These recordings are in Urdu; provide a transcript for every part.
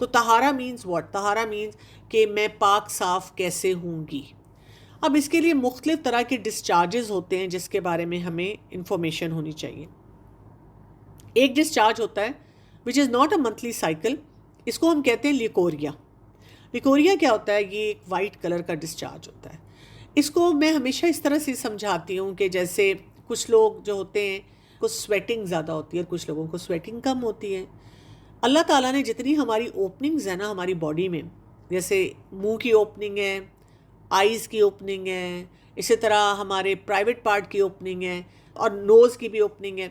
تو طہارہ مینز واٹ؟ طہارہ مینز کہ میں پاک صاف کیسے ہوں گی. اب اس کے لیے مختلف طرح کے ڈسچارجز ہوتے ہیں جس کے بارے میں ہمیں انفارمیشن ہونی چاہیے. ایک ڈسچارج ہوتا ہے which is not a monthly cycle, اس کو ہم کہتے ہیں لیکوریا. لیکوریا کیا ہوتا ہے؟ یہ ایک وائٹ کلر کا ڈسچارج ہوتا ہے. اس کو میں ہمیشہ اس طرح سے سمجھاتی ہوں کہ جیسے کچھ لوگ جو ہوتے ہیں کچھ سویٹنگ زیادہ ہوتی ہے اور کچھ لوگوں کو سویٹنگ کم ہوتی ہے. اللہ تعالیٰ نے جتنی ہماری اوپننگز ہیں نا ہماری باڈی میں، جیسے منہ کی اوپننگ ہے، آئیز کی اوپننگ ہے، اسی طرح ہمارے پرائیویٹ پارٹ کی اوپننگ ہے اور نوز کی بھی اوپننگ ہے.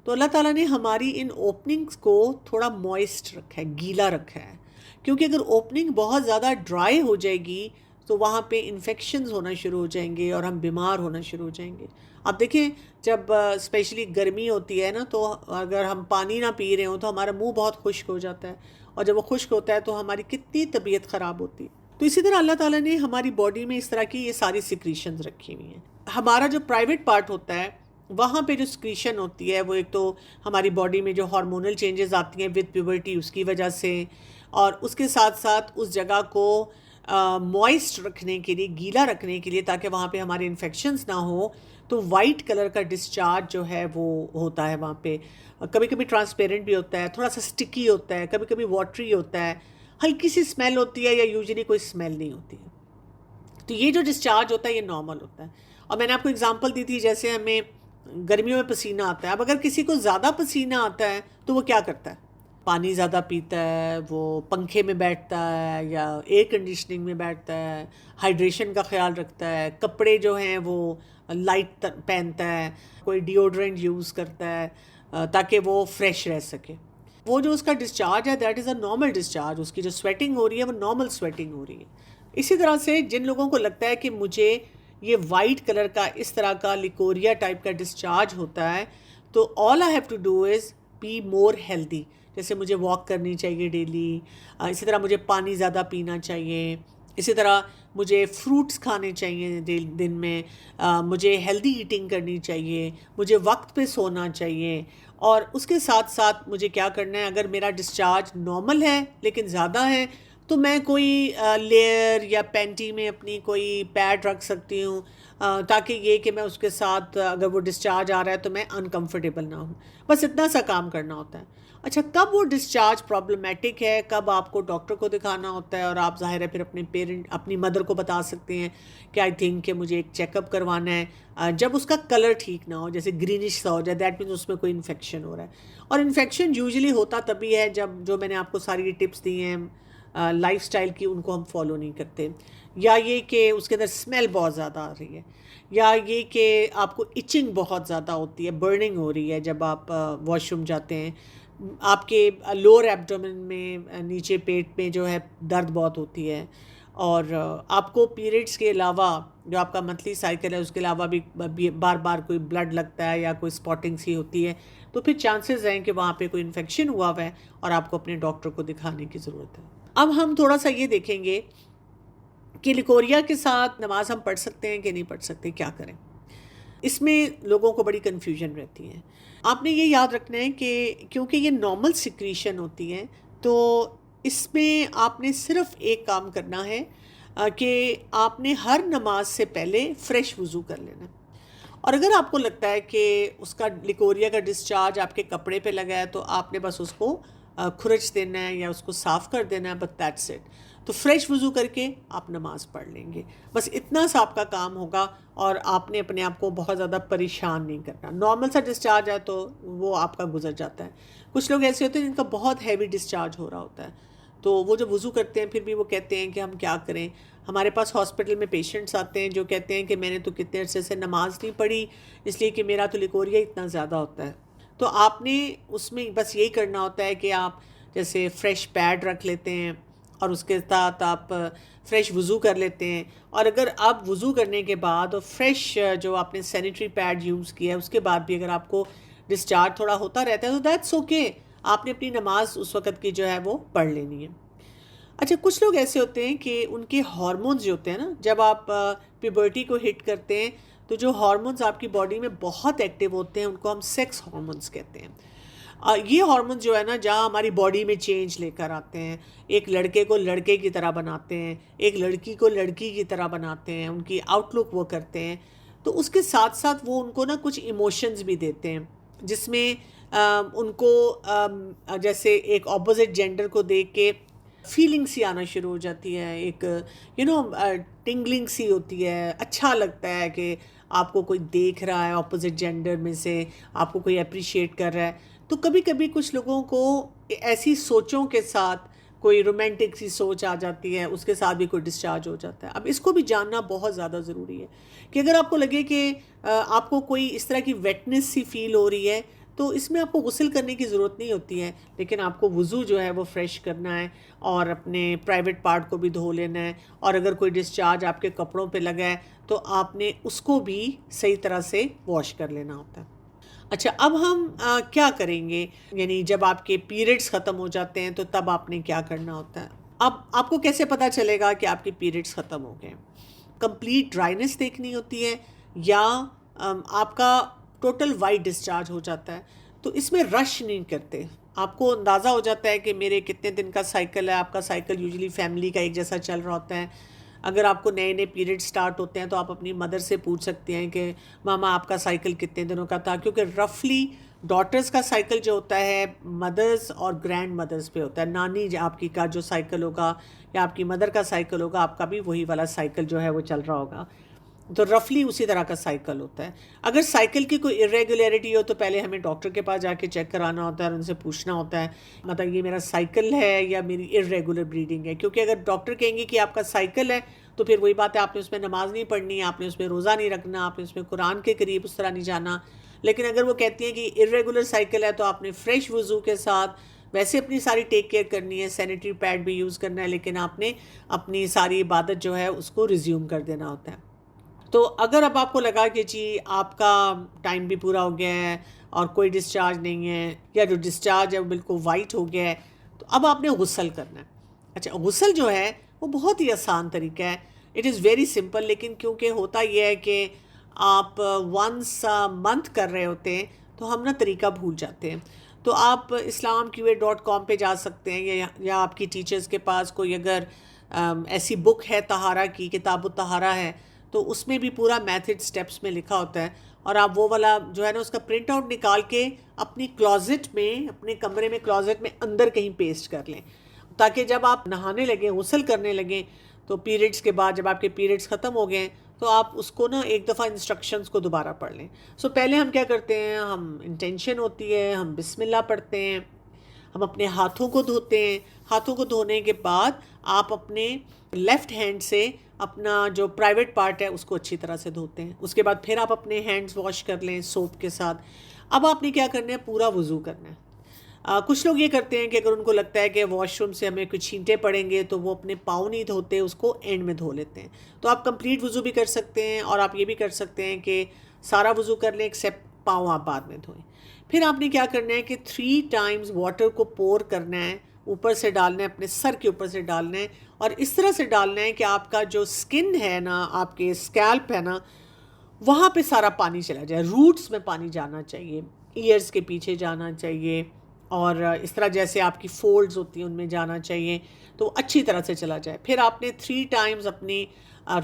تو اللہ تعالیٰ نے ہماری ان اوپننگز کو تھوڑا موئسٹ رکھا ہے، گیلا رکھا ہے، کیونکہ اگر اوپننگ بہت زیادہ ڈرائی ہو جائے گی تو وہاں پہ انفیکشنز ہونا شروع ہو جائیں گے اور ہم بیمار ہونا شروع ہو جائیں گے. آپ دیکھیں جب اسپیشلی گرمی ہوتی ہے نا تو اگر ہم پانی نہ پی رہے ہوں تو ہمارا منہ بہت خشک ہو جاتا ہے، اور جب وہ خشک ہوتا ہے تو ہماری کتنی طبیعت خراب ہوتی ہے. تو اسی طرح اللہ تعالیٰ نے ہماری باڈی میں اس طرح کی یہ ساری سیکریشنز رکھی ہوئی ہیں. ہمارا جو پرائیویٹ پارٹ ہوتا ہے وہاں پہ جو سیکریشن ہوتی ہے وہ ایک تو ہماری باڈی میں جو ہارمونل چینجز آتی ہیں ود پیوبرٹی اس کی وجہ سے، اور اس کے ساتھ ساتھ اس جگہ کو موئسٹ رکھنے کے لیے، گیلا رکھنے کے لیے تاکہ وہاں پہ ہمارے انفیکشنز نہ ہوں، تو وائٹ کلر کا ڈسچارج جو ہے وہ ہوتا ہے وہاں پہ. کبھی کبھی ٹرانسپیرنٹ بھی ہوتا ہے، تھوڑا سا سٹکی ہوتا ہے، کبھی کبھی واٹری ہوتا ہے، ہلکی سی اسمیل ہوتی ہے یا یوزلی کوئی اسمیل نہیں ہوتی ہے. تو یہ جو ڈسچارج ہوتا ہے یہ نارمل ہوتا ہے. اور میں نے آپ کو اگزامپل دی تھی جیسے ہمیں گرمیوں میں پسینہ آتا ہے. اب اگر کسی کو زیادہ پسینہ آتا ہے تو وہ کیا کرتا ہے؟ پانی زیادہ پیتا ہے، وہ پنکھے میں بیٹھتا ہے یا ایئر کنڈیشننگ میں بیٹھتا ہے، ہائیڈریشن کا خیال رکھتا ہے، کپڑے جو ہیں وہ لائٹ پہنتا ہے، کوئی ڈیوڈرنٹ یوز کرتا ہے تاکہ وہ فریش رہ سکے. وہ جو اس کا ڈسچارج ہے that is a normal discharge, اس کی جو سویٹنگ ہو رہی ہے وہ نارمل سویٹنگ ہو رہی ہے. اسی طرح سے جن لوگوں کو لگتا ہے کہ مجھے یہ وائٹ کلر کا اس طرح کا لیکوریا ٹائپ کا ڈسچارج ہوتا ہے، تو all I have to do is be more healthy. جیسے مجھے واک کرنی چاہیے ڈیلی، اسی طرح مجھے پانی زیادہ پینا چاہیے، اسی طرح مجھے فروٹس کھانے چاہیے دن میں، مجھے ہیلدی ایٹنگ کرنی چاہیے، مجھے وقت پہ سونا چاہیے. اور اس کے ساتھ ساتھ مجھے کیا کرنا ہے، اگر میرا ڈسچارج نارمل ہے لیکن زیادہ ہے تو میں کوئی لیئر یا پینٹی میں اپنی کوئی پیڈ رکھ سکتی ہوں تاکہ یہ کہ میں اس کے ساتھ اگر وہ ڈسچارج آ رہا ہے تو میں انکمفرٹیبل نہ ہوں. بس اتنا سا کام کرنا ہوتا ہے. اچھا، کب وہ ڈسچارج پرابلمٹک ہے، کب آپ کو ڈاکٹر کو دکھانا ہوتا ہے اور آپ ظاہر ہے پھر اپنی مدر کو بتا سکتے ہیں کہ آئی تھنک کہ مجھے ایک چیک اپ کروانا ہے، جب اس کا کلر ٹھیک نہ ہو، جیسے گرینش سا ہو جائے، دیٹ مینس اس میں کوئی انفیکشن ہو رہا ہے. اور انفیکشن یوزلی ہوتا تبھی ہے جب جو میں نے آپ کو ساری ٹپس دی ہیں لائف سٹائل کی ان کو ہم فالو نہیں کرتے، یا یہ کہ اس کے اندر اسمیل بہت زیادہ آ رہی ہے، یا یہ کہ آپ کو ایچنگ بہت زیادہ ہوتی ہے، برننگ ہو رہی ہے جب آپ واش روم جاتے ہیں، آپ کے لوور ایبڈومن میں نیچے پیٹ میں جو ہے درد بہت ہوتی ہے، اور آپ کو پیریڈز کے علاوہ جو آپ کا منتھلی سائیکل ہے اس کے علاوہ بھی بار بار کوئی بلڈ لگتا ہے یا کوئی اسپاٹنگ سی ہوتی ہے، تو پھر چانسز ہیں کہ وہاں پہ کوئی انفیکشن ہوا ہوا ہے اور آپ کو اپنے ڈاکٹر کو دکھانے کی ضرورت ہے. اب ہم تھوڑا سا یہ دیکھیں گے کہ لیکوریا کے ساتھ نماز ہم پڑھ سکتے ہیں کہ نہیں پڑھ سکتے، کیا کریں. اس میں لوگوں کو بڑی کنفیوژن رہتی ہے. آپ نے یہ یاد رکھنا ہے کہ کیونکہ یہ نارمل سیکریشن ہوتی ہے تو اس میں آپ نے صرف ایک کام کرنا ہے کہ آپ نے ہر نماز سے پہلے فریش وضو کر لینا. اور اگر آپ کو لگتا ہے کہ اس کا لیکوریا کا ڈسچارج آپ کے کپڑے پہ لگا ہے تو آپ نے بس اس کو کھرچ دینا ہے یا اس کو صاف کر دینا ہے، بٹ دیٹس اٹ. تو فریش وضو کر کے آپ نماز پڑھ لیں گے، بس اتنا سا آپ کا کام ہوگا، اور آپ نے اپنے آپ کو بہت زیادہ پریشان نہیں کرنا. نارمل سا ڈسچارج ہے تو وہ آپ کا گزر جاتا ہے. کچھ لوگ ایسے ہوتے ہیں جن کا بہت ہیوی ڈسچارج ہو رہا ہوتا ہے، تو وہ جب وضو کرتے ہیں پھر بھی وہ کہتے ہیں کہ ہم کیا کریں. ہمارے پاس ہاسپٹل میں پیشنٹس آتے ہیں جو کہتے ہیں کہ میں نے تو کتنے عرصے سے نماز نہیں پڑھی اس لیے کہ میرا تو لیکوریا اتنا زیادہ ہوتا ہے. تو آپ نے اس میں بس یہی کرنا ہوتا ہے کہ آپ جیسے فریش پیڈ رکھ لیتے ہیں اور اس کے ساتھ آپ فریش وضو کر لیتے ہیں. اور اگر آپ وضو کرنے کے بعد اور فریش جو آپ نے سینیٹری پیڈ یوز کیا ہے اس کے بعد بھی اگر آپ کو ڈسچارج تھوڑا ہوتا رہتا ہے تو دیٹس اوکے، آپ نے اپنی نماز اس وقت کی جو ہے وہ پڑھ لینی ہے. اچھا، کچھ لوگ ایسے ہوتے ہیں کہ ان کے ہارمونز جو ہوتے ہیں نا، جب آپ پیبرٹی کو ہٹ کرتے ہیں تو جو ہارمونز آپ کی باڈی میں بہت ایکٹیو ہوتے ہیں ان کو ہم سیکس ہارمونز کہتے ہیں. یہ ہارمون جو ہے نا جہاں ہماری باڈی میں چینج لے کر آتے ہیں، ایک لڑکے کو لڑکے کی طرح بناتے ہیں، ایک لڑکی کو لڑکی کی طرح بناتے ہیں، ان کی آؤٹ لک وہ کرتے ہیں، تو اس کے ساتھ ساتھ وہ ان کو نا کچھ ایموشنز بھی دیتے ہیں، جس میں ان کو جیسے ایک اپوزٹ جینڈر کو دیکھ کے فیلنگ سی آنا شروع ہو جاتی ہے، ایک ٹنگلنگ سی ہوتی ہے، اچھا لگتا ہے کہ آپ کو کوئی دیکھ رہا ہے اپوزٹ جینڈر میں سے، آپ کو کوئی اپریشیٹ کر رہا ہے۔ تو کبھی کبھی کچھ لوگوں کو ایسی سوچوں کے ساتھ کوئی رومانٹک سی سوچ آ جاتی ہے، اس کے ساتھ بھی کوئی ڈسچارج ہو جاتا ہے۔ اب اس کو بھی جاننا بہت زیادہ ضروری ہے کہ اگر آپ کو لگے کہ آپ کو کوئی اس طرح کی ویٹنس سی فیل ہو رہی ہے، تو اس میں آپ کو غسل کرنے کی ضرورت نہیں ہوتی ہے، لیکن آپ کو وضو جو ہے وہ فریش کرنا ہے اور اپنے پرائیویٹ پارٹ کو بھی دھو لینا ہے، اور اگر کوئی ڈسچارج آپ کے کپڑوں پہ لگا ہے تو آپ نے اس کو بھی صحیح طرح سے واش کر لینا ہوتا ہے۔ اچھا، اب ہم کیا کریں گے، یعنی جب آپ کے پیریڈز ختم ہو جاتے ہیں تو تب آپ نے کیا کرنا ہوتا ہے؟ اب آپ کو کیسے پتہ چلے گا کہ آپ کے پیریڈز ختم ہو گئے؟ کمپلیٹ ڈرائنس دیکھنی ہوتی ہے، یا آپ کا ٹوٹل وائٹ ڈسچارج ہو جاتا ہے؟ تو اس میں رش نہیں کرتے، آپ کو اندازہ ہو جاتا ہے کہ میرے کتنے دن کا سائیکل ہے۔ آپ کا سائیکل یوزلی فیملی کا ایک جیسا چل رہا ہوتا ہے۔ اگر آپ کو نئے نئے پیریڈ سٹارٹ ہوتے ہیں تو آپ اپنی مدر سے پوچھ سکتے ہیں کہ ماما آپ کا سائیکل کتنے دنوں کا تھا، کیونکہ رفلی ڈاٹرز کا سائیکل جو ہوتا ہے مدرز اور گرینڈ مدرز پہ ہوتا ہے، نانی آپ کی کا جو سائیکل ہوگا یا آپ کی مدر کا سائیکل ہوگا، آپ کا بھی وہی والا سائیکل جو ہے وہ چل رہا ہوگا، تو رفلی اسی طرح کا سائیکل ہوتا ہے۔ اگر سائیکل کی کوئی ارریگولیرٹی ہو تو پہلے ہمیں ڈاکٹر کے پاس جا کے چیک کرانا ہوتا ہے اور ان سے پوچھنا ہوتا ہے مطلب یہ میرا سائیکل ہے یا میری ارریگولر بلیڈنگ ہے، کیونکہ اگر ڈاکٹر کہیں گے کہ آپ کا سائیکل ہے تو پھر وہی بات ہے، آپ نے اس میں نماز نہیں پڑھنی ہے، آپ نے اس میں روزہ نہیں رکھنا، آپ نے اس میں قرآن کے قریب اس طرح نہیں جانا۔ لیکن اگر وہ کہتی ہیں کہ ارریگولر سائیکل ہے تو آپ نے فریش وضو کے ساتھ ویسے اپنی ساری ٹیک کیئر کرنی ہے، سینیٹری پیڈ بھی یوز کرنا ہے، لیکن آپ نے اپنی ساری عبادت جو ہے اس کو ریزیوم کر دینا ہوتا ہے۔ تو اگر اب آپ کو لگا کہ جی آپ کا ٹائم بھی پورا ہو گیا ہے اور کوئی ڈسچارج نہیں ہے، یا جو ڈسچارج ہے وہ بالکل وائٹ ہو گیا ہے، تو اب آپ نے غسل کرنا ہے۔ اچھا، غسل جو ہے وہ بہت ہی آسان طریقہ ہے، اٹ از ویری سمپل، لیکن کیونکہ ہوتا یہ ہے کہ آپ ونس منتھ کر رہے ہوتے ہیں تو ہم نا طریقہ بھول جاتے ہیں۔ تو آپ islamqa.com پہ جا سکتے ہیں، یا آپ کی ٹیچرز کے پاس کوئی اگر ایسی بک ہے طہارہ کی، کتاب الطہارہ ہے، تو اس میں بھی پورا میتھڈ سٹیپس میں لکھا ہوتا ہے، اور آپ وہ والا جو ہے نا اس کا پرنٹ آؤٹ نکال کے اپنی کلازٹ میں، اپنے کمرے میں کلازٹ میں اندر کہیں پیسٹ کر لیں، تاکہ جب آپ نہانے لگیں، غسل کرنے لگیں، تو پیریڈز کے بعد جب آپ کے پیریڈز ختم ہو گئے تو آپ اس کو نا ایک دفعہ انسٹرکشنز کو دوبارہ پڑھ لیں۔ پہلے ہم کیا کرتے ہیں، ہم انٹینشن ہوتی ہے، ہم بسم اللہ پڑھتے ہیں، ہم اپنے ہاتھوں کو دھوتے ہیں۔ ہاتھوں کو دھونے کے بعد آپ اپنے لیفٹ ہینڈ سے اپنا جو پرائیویٹ پارٹ ہے اس کو اچھی طرح سے دھوتے ہیں۔ اس کے بعد پھر آپ اپنے ہینڈز واش کر لیں سوپ کے ساتھ۔ اب آپ نے کیا کرنا ہے، پورا وضو کرنا ہے۔ کچھ لوگ یہ کرتے ہیں کہ اگر ان کو لگتا ہے کہ واش روم سے ہمیں کچھ چھینٹے پڑیں گے تو وہ اپنے پاؤں نہیں دھوتے، اس کو اینڈ میں دھو لیتے ہیں۔ تو آپ کمپلیٹ وضو بھی کر سکتے ہیں، اور آپ یہ بھی کر سکتے ہیں کہ سارا وضو کر لیں ایکسیپٹ پاؤں آپ بعد میں دھوئیں۔ پھر آپ نے کیا کرنا ہے کہ 3 ٹائمز واٹر کو پور کرنا ہے، اوپر سے ڈالنا ہے، اپنے سر کے اوپر سے ڈالنا ہے، اور اس طرح سے ڈالنا ہے کہ آپ کا جو سکن ہے نا، آپ کے اسکیلپ ہے نا، وہاں پہ سارا پانی چلا جائے، روٹس میں پانی جانا چاہیے، ایئرز کے پیچھے جانا چاہیے، اور اس طرح جیسے آپ کی فولڈز ہوتی ہیں ان میں جانا چاہیے، تو اچھی طرح سے چلا جائے۔ پھر آپ نے 3 ٹائمز اپنی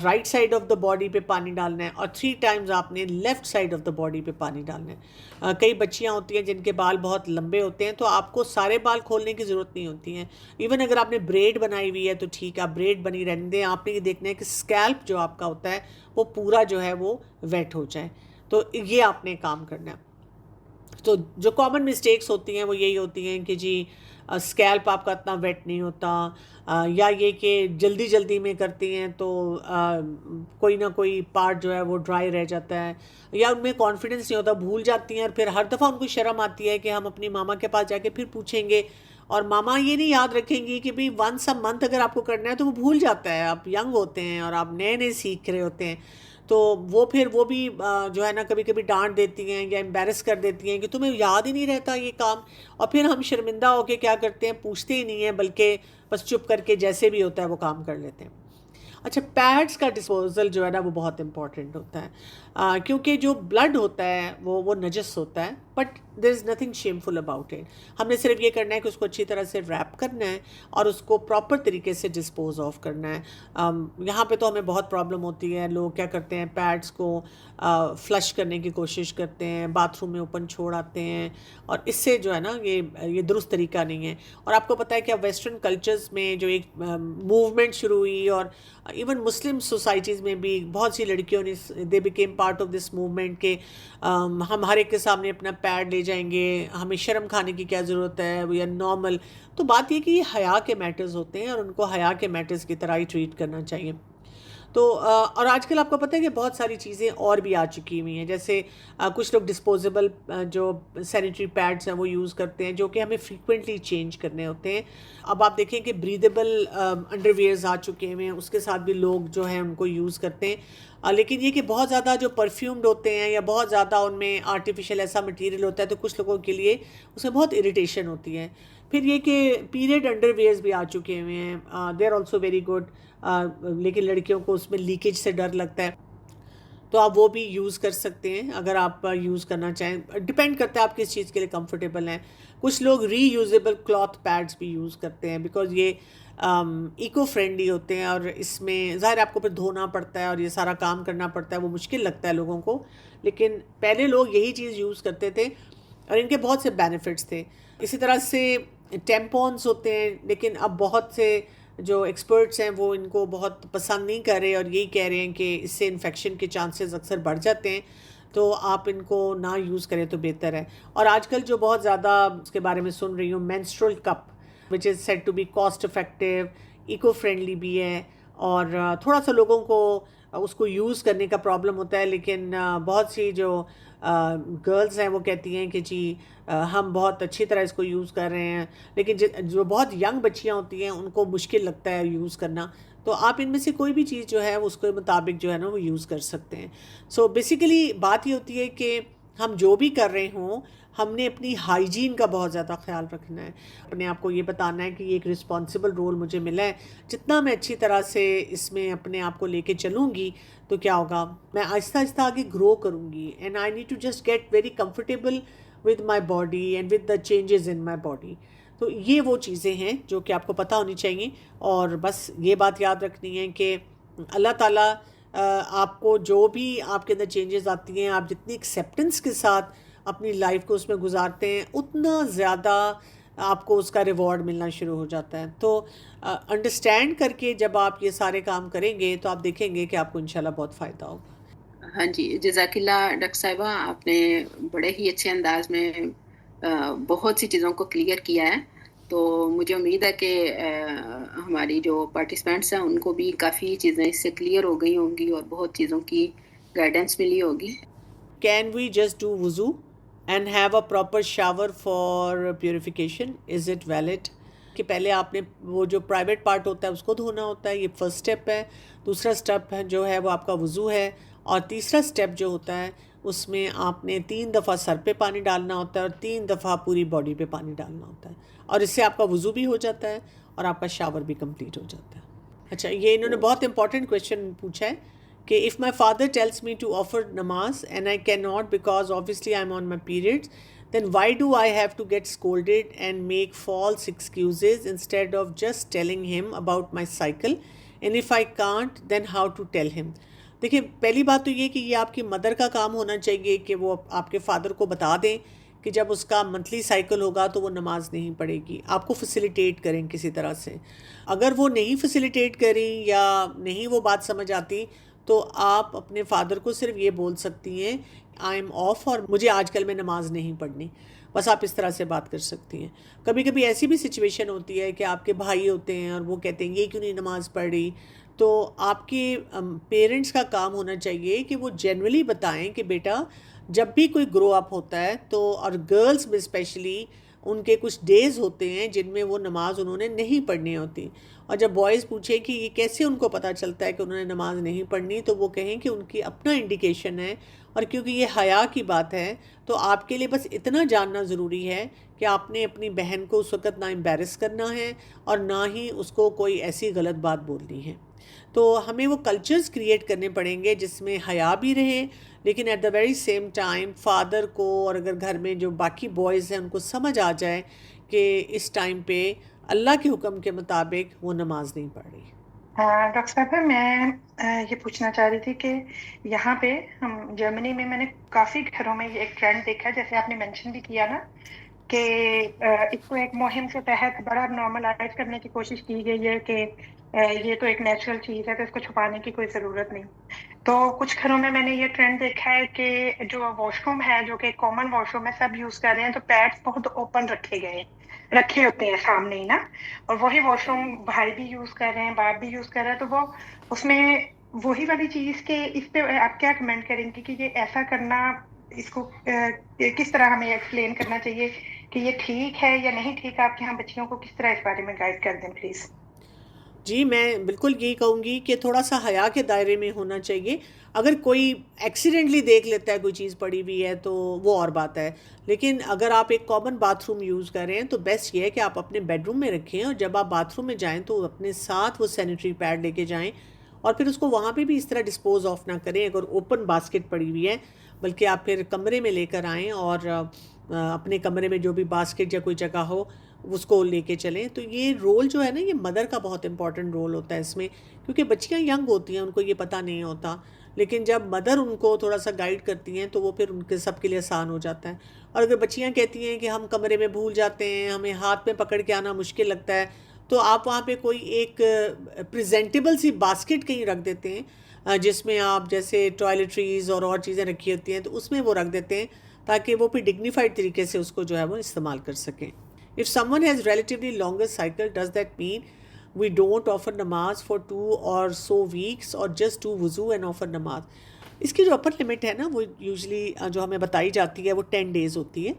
right side of the body پہ پانی ڈالنا ہے، اور 3 ٹائمز آپ نے left side of the body پہ پانی ڈالنا ہے۔ کئی بچیاں ہوتی ہیں جن کے بال بہت لمبے ہوتے ہیں، تو آپ کو سارے بال کھولنے کی ضرورت نہیں ہوتی ہیں، ایون اگر آپ نے بریڈ بنائی ہوئی ہے تو ٹھیک ہے، آپ بریڈ بنی رہنے دیں، آپ نے یہ دیکھنا ہے کہ اسکیلپ جو آپ کا ہوتا ہے وہ پورا جو ہے وہ ویٹ ہو جائے، تو یہ آپ نے کام کرنا ہے۔ تو جو کامن مسٹیکس ہوتی ہیں وہ یہی ہوتی ہیں کہ جی اسکیلپ آپ کا اتنا ویٹ نہیں ہوتا، یا یہ کہ جلدی جلدی میں کرتی ہیں تو کوئی نہ کوئی پارٹ جو ہے وہ ڈرائی رہ جاتا ہے، یا ان میں کانفیڈنس نہیں ہوتا، بھول جاتی ہیں، اور پھر ہر دفعہ ان کو شرم آتی ہے کہ ہم اپنی ماما کے پاس جا کے پھر پوچھیں گے، اور ماما یہ نہیں یاد رکھیں گی کہ بھی ونس اے منتھ اگر آپ کو کرنا ہے تو وہ بھول جاتا ہے، آپ ینگ ہوتے ہیں اور آپ نئے نئے سیکھ رہے ہوتے ہیں، تو وہ پھر وہ بھی جو ہے نا کبھی کبھی ڈانٹ دیتی ہیں یا امبیرس کر دیتی ہیں کہ تمہیں یاد ہی نہیں رہتا یہ کام، اور پھر ہم شرمندہ ہو کے کیا کرتے ہیں، پوچھتے ہی نہیں ہیں، بلکہ بس چپ کر کے جیسے بھی ہوتا ہے وہ کام کر لیتے ہیں۔ اچھا، پیڈز کا ڈسپوزل جو ہے نا وہ بہت امپورٹنٹ ہوتا ہے، کیونکہ جو بلڈ ہوتا ہے وہ نجس ہوتا ہے، but there is nothing shameful about it. ہم نے صرف یہ کرنا ہے کہ اس کو اچھی طرح سے ریپ کرنا ہے اور اس کو پراپر طریقے سے ڈسپوز آف کرنا ہے. یہاں پہ تو ہمیں بہت پرابلم ہوتی ہے. لوگ کیا کرتے ہیں, پیڈس کو فلش کرنے کی کوشش کرتے ہیں, باتھ روم میں اوپن چھوڑ آتے ہیں, اور اس سے جو ہے نا یہ درست طریقہ نہیں ہے. اور آپ کو پتہ ہے کہ اب ویسٹرن کلچرز میں جو ایک موومنٹ شروع ہوئی, اور ایون مسلم سوسائٹیز میں بھی بہت سی لڑکیوں نے they became part of this movement کہ ہم ہر ایک کے سامنے اپنا پیڈ لے جائیں گے, ہمیں شرم کھانے کی کیا ضرورت ہے, وی آر نارمل. تو بات یہ کہ یہ حیا کے میٹرز ہوتے ہیں اور ان کو حیا کے میٹرز کی طرح ہی ٹریٹ کرنا چاہیے. تو اور آج کل آپ کو پتہ ہے کہ بہت ساری چیزیں اور بھی آ چکی ہوئی ہیں, جیسے کچھ لوگ ڈسپوزیبل جو سینیٹری پیڈس ہیں وہ یوز کرتے ہیں, جو کہ ہمیں فریکوینٹلی چینج کرنے ہوتے ہیں. اب آپ دیکھیں کہ بریدیبل انڈر ویئرز آ چکے ہیں, اس کے ساتھ بھی لوگ جو ہیں ان کو یوز کرتے ہیں. لیکن یہ کہ بہت زیادہ جو پرفیومڈ ہوتے ہیں یا بہت زیادہ ان میں آرٹیفیشیل ایسا مٹیریل ہوتا ہے, تو کچھ لوگوں کے لیے اس میں بہت اریٹیشن ہوتی ہے. پھر یہ کہ پیریڈ انڈر ویئرز بھی آ چکے ہوئے ہیں, they are also very good, لیکن لڑکیوں کو اس میں لیکیج سے ڈر لگتا ہے, تو آپ وہ بھی یوز کر سکتے ہیں اگر آپ یوز کرنا چاہیں. ڈپینڈ کرتا ہے آپ کس چیز کے لیے کمفرٹیبل ہیں. کچھ لوگ ری یوزیبل کلاتھ پیڈس بھی یوز کرتے ہیں, بیکاز یہ ایکو فرینڈلی ہوتے ہیں, اور اس میں ظاہر آپ کو پھر دھونا پڑتا ہے اور یہ سارا کام کرنا پڑتا ہے, وہ مشکل لگتا ہے لوگوں کو. لیکن پہلے لوگ یہی چیز یوز کرتے تھے اور ان کے بہت سے بینیفٹس تھے. اسی طرح سے ٹیمپونس ہوتے ہیں, لیکن اب بہت سے جو ایکسپرٹس ہیں وہ ان کو بہت پسند نہیں کر رہے, اور یہی کہہ رہے ہیں کہ اس سے انفیکشن کے چانسز اکثر بڑھ جاتے ہیں, تو آپ ان کو نہ یوز کریں تو بہتر ہے. اور آج کل جو بہت زیادہ اس کے بارے میں سن رہی ہوں, menstrual cup which is said to be cost effective, eco friendly بھی ہے, اور تھوڑا سا لوگوں کو اس کو یوز کرنے کا پرابلم ہوتا ہے. لیکن بہت سی جو گرلز ہیں وہ کہتی ہیں کہ جی ہم بہت اچھی طرح اس کو یوز کر رہے ہیں, لیکن جو بہت ینگ بچیاں ہوتی ہیں ان کو مشکل لگتا ہے یوز کرنا. تو آپ ان میں سے کوئی بھی چیز جو ہے اس کے مطابق جو ہے نا وہ یوز کر سکتے ہیں. سو بیسیکلی بات یہ ہوتی ہے کہ ہم جو بھی کر رہے ہوں, ہم نے اپنی ہائیجین کا بہت زیادہ خیال رکھنا ہے. اپنے آپ کو یہ بتانا ہے کہ یہ ایک رسپانسبل رول مجھے ملا ہے, جتنا میں اچھی طرح سے اس میں اپنے آپ کو لے کے چلوں گی تو کیا ہوگا, میں آہستہ آہستہ آگے گرو کروں گی. And I need to just get very comfortable with my body and with the changes in my body. تو یہ وہ چیزیں ہیں جو کہ آپ کو پتہ ہونی چاہیے. اور بس یہ بات یاد رکھنی ہے کہ اللہ تعالیٰ آپ کو جو بھی آپ کے اندر چینجز آتی ہیں, آپ جتنی ایکسیپٹنس کے ساتھ اپنی لائف کو اس میں گزارتے ہیں, اتنا زیادہ آپ کو اس کا ریوارڈ ملنا شروع ہو جاتا ہے. تو انڈرسٹینڈ کر کے جب آپ یہ سارے کام کریں گے تو آپ دیکھیں گے کہ آپ کو انشاءاللہ بہت فائدہ ہوگا. ہاں جی, جزاک اللہ ڈاکٹر صاحبہ, آپ نے بڑے ہی اچھے انداز میں بہت سی چیزوں کو کلیئر کیا ہے. تو مجھے امید ہے کہ ہماری جو پارٹیسپینٹس ہیں ان کو بھی کافی چیزیں اس سے کلیئر ہو گئی ہوں گی اور بہت چیزوں کی گائیڈنس ملی ہوگی. Can we just do wuzu and have a proper shower for purification? Is it valid? کہ پہلے آپ نے وہ جو پرائیویٹ پارٹ ہوتا ہے اس کو دھونا ہوتا ہے, یہ فرسٹ سٹیپ ہے. دوسرا سٹیپ جو ہے وہ آپ کا وضو ہے, اور تیسرا سٹیپ جو ہوتا ہے اس میں آپ نے 3 دفعہ سر پہ پانی ڈالنا ہوتا ہے اور 3 دفعہ پوری باڈی پہ پانی ڈالنا ہوتا ہے, اور اس سے آپ کا وضو بھی ہو جاتا ہے اور آپ کا شاور بھی کمپلیٹ ہو جاتا ہے. اچھا, یہ انہوں نے بہت امپورٹنٹ کویشچن پوچھا ہے کہ if my father tells me to offer namaz and I cannot because obviously I'm on my periods, then why do I have to get scolded and make false excuses instead of just telling him about my cycle? And if I can't, then how to tell him? دیکھیں, پہلی بات تو یہ کہ یہ آپ کی مدر کا کام ہونا چاہیے کہ وہ آپ کے فادر کو بتا دیں کہ جب اس کا منتھلی سائیکل ہوگا تو وہ نماز نہیں پڑھے گی. آپ کو فیسیلیٹیٹ کریں کسی طرح سے. اگر وہ نہیں فیسیلیٹیٹ کریں یا نہیں وہ بات سمجھ آتی, تو آپ اپنے فادر کو صرف یہ بول سکتی ہیں آئی ایم آف اور مجھے آج کل میں نماز نہیں پڑھنی. بس آپ اس طرح سے بات کر سکتی ہیں. کبھی کبھی ایسی بھی سچویشن ہوتی ہے کہ آپ کے بھائی ہوتے ہیں اور وہ کہتے ہیں یہ کیوں نہیں نماز پڑھ رہی, تو آپ کے پیرنٹس کا کام ہونا چاہیے کہ وہ جنرلی بتائیں کہ بیٹا جب بھی کوئی گرو اپ ہوتا ہے تو, اور گرلز میں اسپیشلی ان کے کچھ ڈیز ہوتے ہیں جن میں وہ نماز انہوں نے نہیں پڑھنی ہوتی. اور جب بوائز پوچھیں کہ یہ کیسے ان کو پتہ چلتا ہے کہ انہوں نے نماز نہیں پڑھنی, تو وہ کہیں کہ ان کی اپنا انڈیکیشن ہے. اور کیونکہ یہ حیا کی بات ہے تو آپ کے لیے بس اتنا جاننا ضروری ہے کہ آپ نے اپنی بہن کو اس وقت نہ امبیرس کرنا ہے اور نہ ہی اس کو کوئی ایسی غلط بات بولنی ہے. تو تو ہمیں وہ کلچرز کریٹ کرنے پڑیں گے جس میں حیا بھی رہے، لیکن at the very same time father کو اور اگر گھر میں جو باقی بوائز ہیں ان کو سمجھ آ جائے کہ اس ٹائم پہ اللہ کے حکم کے مطابق وہ نماز نہیں پڑھ رہی۔ ڈاکٹر صاحبہ میں یہ پوچھنا چاہ رہی تھی کہ یہاں پہ ہم جرمنی میں نے کافی گھروں میں یہ ایک ٹرینڈ دیکھا، جیسے آپ نے مینشن بھی کیا نا کہ اس کو ایک مہم کے تحت بڑا نارملائز کرنے کی کوشش کی گئی ہے کہ یہ تو ایک نیچرل چیز ہے تو اس کو چھپانے کی کوئی ضرورت نہیں۔ تو کچھ گھروں میں نے یہ ٹرینڈ دیکھا ہے کہ جو واش روم ہے، جو کہ کامن واش روم ہے، سب یوز کر رہے ہیں تو پیڈس بہت اوپن رکھے ہوتے ہیں سامنے ہی نا، اور وہی واش روم بھائی بھی یوز کر رہے ہیں، باپ بھی یوز کر رہے ہیں، تو وہ اس میں وہی والی چیز کہ اس پہ آپ کیا کمنٹ کریں گے کہ یہ ایسا کرنا، اس کو کس طرح ہمیں ایکسپلین کرنا چاہیے کہ یہ ٹھیک ہے یا نہیں ٹھیک؟ آپ کے یہاں بچیوں کو کس طرح اس بارے میں گائیڈ کر دیں پلیز۔ جی میں بالکل یہی کہوں گی کہ تھوڑا سا حیا کے دائرے میں ہونا چاہیے۔ اگر کوئی ایکسیڈنٹلی دیکھ لیتا ہے کوئی چیز پڑی ہوئی ہے تو وہ اور بات ہے، لیکن اگر آپ ایک کامن باتھ روم یوز کر رہے ہیں تو بیسٹ یہ ہے کہ آپ اپنے بیڈ روم میں رکھیں، اور جب آپ باتھ روم میں جائیں تو اپنے ساتھ وہ سینیٹری پیڈ لے کے جائیں، اور پھر اس کو وہاں پہ بھی اس طرح ڈسپوز آف نہ کریں اگر اوپن باسکٹ پڑی ہوئی ہے، بلکہ آپ پھر کمرے میں لے کر آئیں اور اپنے کمرے میں جو بھی باسکٹ یا کوئی جگہ ہو اس کو لے کے چلیں۔ تو یہ رول جو ہے نا، یہ مدر کا بہت امپورٹنٹ رول ہوتا ہے اس میں، کیونکہ بچیاں ینگ ہوتی ہیں، ان کو یہ پتہ نہیں ہوتا، لیکن جب مدر ان کو تھوڑا سا گائیڈ کرتی ہیں تو وہ پھر ان کے سب کے لیے آسان ہو جاتا ہے۔ اور اگر بچیاں کہتی ہیں کہ ہم کمرے میں بھول جاتے ہیں، ہمیں ہاتھ میں پکڑ کے آنا مشکل لگتا ہے، تو آپ وہاں پہ کوئی ایک پریزنٹیبل سی باسکٹ کہیں رکھ دیتے ہیں جس میں آپ جیسے ٹوائلٹریز اور چیزیں رکھی ہوتی ہیں تو اس میں وہ رکھ دیتے ہیں، تاکہ وہ پھر ڈگنیفائڈ طریقے سے اس کو جو ہے وہ استعمال کر سکیں۔ If someone has relatively longer cycle, does that mean we don't offer namaz for 2 or so weeks, or just do wuzu and offer namaz؟ اس کی جو اپر لمٹ ہے نا وہ یوزلی جو ہمیں بتائی جاتی ہے وہ 10 days ہوتی ہے۔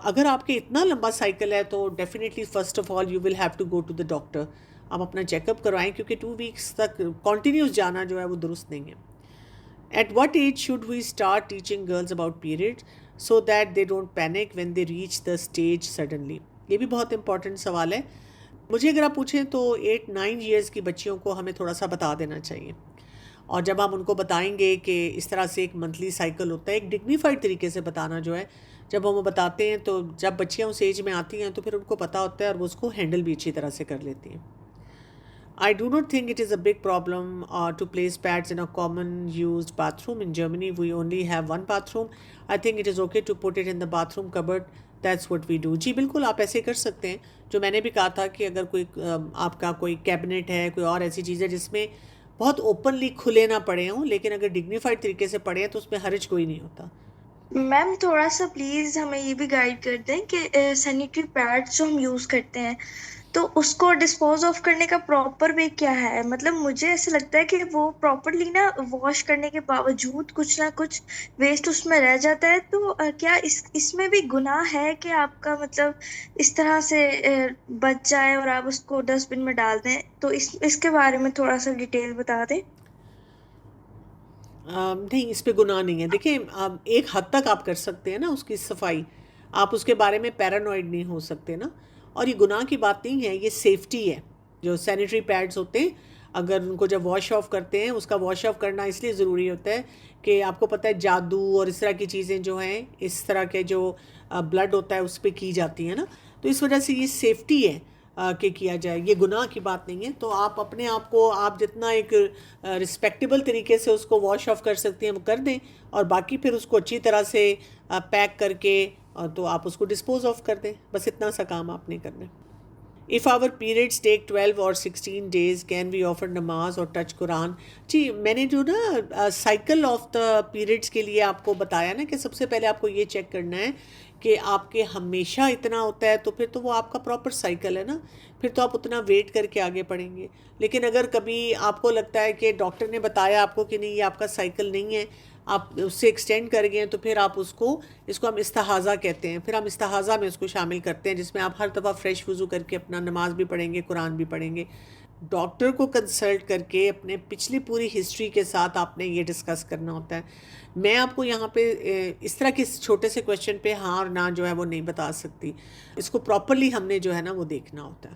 اگر آپ کے اتنا لمبا سائیکل ہے تو definitely first of all you will have to go to the doctor, آپ اپنا چیک اپ کروائیں، کیونکہ 2 weeks تک کنٹینیوس جانا جو ہے وہ درست نہیں ہے۔ At what age should we start teaching girls about periods so that they don't panic when they reach the stage suddenly؟ یہ بھی بہت امپورٹنٹ سوال ہے۔ مجھے اگر آپ پوچھیں تو 8-9 ایئرس کی بچیوں کو ہمیں تھوڑا سا بتا دینا چاہیے، اور جب ہم ان کو بتائیں گے کہ اس طرح سے ایک منتھلی سائیکل ہوتا ہے، ایک ڈگنیفائڈ طریقے سے بتانا جو ہے، جب ہم وہ بتاتے ہیں تو جب بچیاں اس ایج میں آتی ہیں تو پھر ان کو پتہ ہوتا ہے اور وہ اس کو ہینڈل بھی اچھی طرح سے کر لیتی ہیں۔ I do not think it is a big problem to place pads in a common used bathroom. In Germany, we only have one bathroom. I think it is okay to put it in the bathroom cupboard. That's what we do. جی بالکل آپ ایسے کر سکتے ہیں، جو میں نے بھی کہا تھا کہ اگر کوئی آپ کا کوئی کیبنٹ ہے، کوئی اور ایسی چیز ہے جس میں بہت اوپنلی کھلے نہ پڑے ہوں، لیکن اگر ڈگنیفائڈ طریقے سے پڑے ہیں تو اس میں حرج کوئی نہیں ہوتا۔ میم تھوڑا سا پلیز ہمیں یہ بھی گائیڈ کر دیں کہ سینیٹری پیڈ جو ہم یوز کرتے ہیں تو اس کو ڈسپوز آف کرنے کا پراپر وے کیا ہے؟ مطلب مجھے ایسا لگتا ہے کہ وہ پراپرلی نا واش کرنے کے باوجود کچھ نہ کچھ ویسٹ اس میں رہ جاتا ہے، تو کیا اس میں بھی گناہ ہے کہ آپ کا مطلب اس طرح سے بچ جائے اور آپ اس کو ڈسٹ بن میں ڈال دیں؟ تو اس کے بارے میں تھوڑا سا ڈیٹیل بتا دیں۔ نہیں، اس پہ گناہ نہیں ہے۔ دیکھیں ایک حد تک آپ کر سکتے ہیں نا اس کی صفائی، آپ اس کے بارے میں پیرانوائڈ نہیں ہو سکتے نا، اور یہ گناہ کی بات نہیں ہے، یہ سیفٹی ہے۔ جو سینیٹری پیڈز ہوتے ہیں اگر ان کو جب واش آف کرتے ہیں، اس کا واش آف کرنا اس لیے ضروری ہوتا ہے کہ آپ کو پتہ ہے جادو اور اس طرح کی چیزیں جو ہیں، اس طرح کے جو بلڈ ہوتا ہے اس پہ کی جاتی ہیں نا، تو اس وجہ سے یہ سیفٹی ہے کہ کیا جائے، یہ گناہ کی بات نہیں ہے۔ تو آپ اپنے آپ کو آپ جتنا ایک رسپیکٹیبل طریقے سے اس کو واش آف کر سکتے ہیں وہ کر دیں، اور باقی پھر اس کو اچھی طرح سے پیک کر کے تو آپ اس کو ڈسپوز آف کر دیں، بس اتنا سا کام آپ نے کرنا ہے۔ If our periods take 12 or 16 days, can we offer namaz or touch Quran؟ جی میں نے جو نا سائیکل آف دا پیریڈس کے لیے آپ کو بتایا نا کہ سب سے پہلے آپ کو یہ چیک کرنا ہے کہ آپ کے ہمیشہ اتنا ہوتا ہے تو پھر تو وہ آپ کا پراپر سائیکل ہے نا، پھر تو آپ اتنا ویٹ کر کے آگے پڑھیں گے۔ لیکن اگر کبھی آپ کو لگتا ہے کہ ڈاکٹر نے بتایا آپ کو کہ نہیں یہ آپ کا سائیکل نہیں ہے، آپ اس سے ایکسٹینڈ کر گئے ہیں، تو پھر آپ اس کو ہم استحاضہ کہتے ہیں، پھر ہم استحاضہ میں اس کو شامل کرتے ہیں، جس میں آپ ہر دفعہ فریش وضو کر کے اپنا نماز بھی پڑھیں گے، قرآن بھی پڑھیں گے۔ ڈاکٹر کو کنسلٹ کر کے اپنے پچھلی پوری ہسٹری کے ساتھ آپ نے یہ ڈسکس کرنا ہوتا ہے۔ میں آپ کو یہاں پہ اس طرح کے چھوٹے سے کویشچن پہ ہاں اور نہ جو ہے وہ نہیں بتا سکتی، اس کو پراپرلی ہم نے جو ہے نا وہ دیکھنا ہوتا ہے۔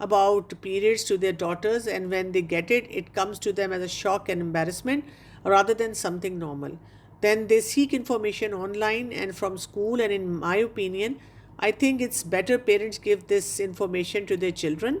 about periods to their daughters, and when they get it, it comes to them as a shock and embarrassment rather than something normal. Then they seek information online and from school, and in my opinion, I think it's better parents give this information to their children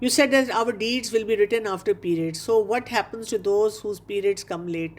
You said that our deeds will be written after periods. So what happens to those whose periods come late?